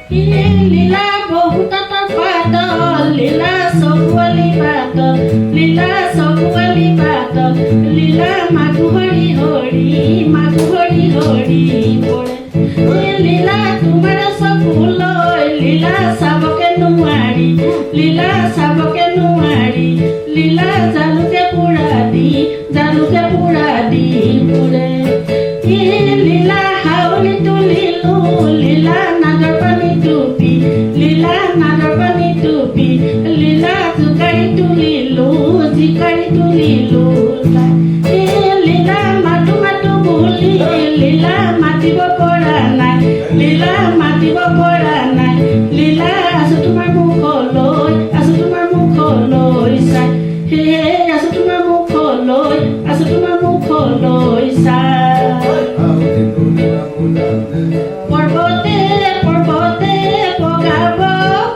লীলা বহুতত পাতল লীলা চকুৱালী পাতল লীলা চকুৱালী পাতল লীলা মাঘু হৰি হৰি পৰে লীলা তোমাৰ চকুলৈ লীলা চাবকে নোৱাৰি লীলা চাবকে নোৱাৰি লীলা জালুকে পুৰা দি পুৰে লীলা হাউলি তুলিলো লীলা নাদৰ পানী টুপি লীলা নাদৰ পানী টুপি লীলা জোকাৰি তুলিলো লীলা মাতো বুলি লীলা মাতিব পৰা নাই লীলা মাতিব পৰা নাই লীলা আছো তোমাৰ মুখলৈ চাই হে আছো তোমাৰ মুখলৈ চাই পৰ্বতে পৰ্বতে বগাব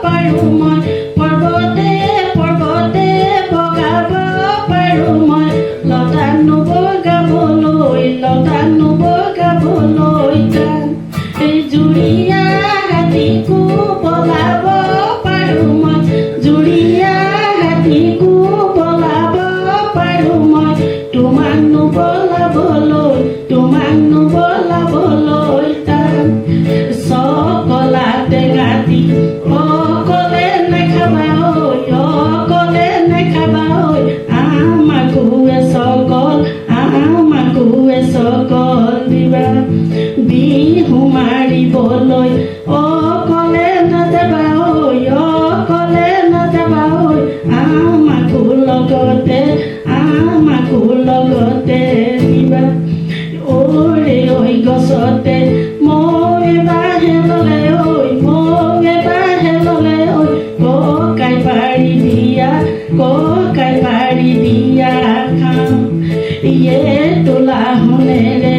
পাৰো মই পৰ্বতে পৰ্বতে বগাব পাৰো মই লতা নবগাবলৈ টান এই জুৰিয়া হাতীকো বলাব পাৰো মই জুৰিয়া হাতীকো বলাব পাৰো মই তোমাক নবলাবলৈ টান চকলা টেঙা দি অকলে নেখাবা ঐ আমাকুৱে চকল দিবা বিহু মাৰিবলৈ অকলে নাযাবা ঐ আমাকো লগতে দিবা ওৰে ঐ গছতে মই বাহে ললে ঐ ককাই পাৰি দিয়া খাওঁ ইয়ে তোলা শুনেৰে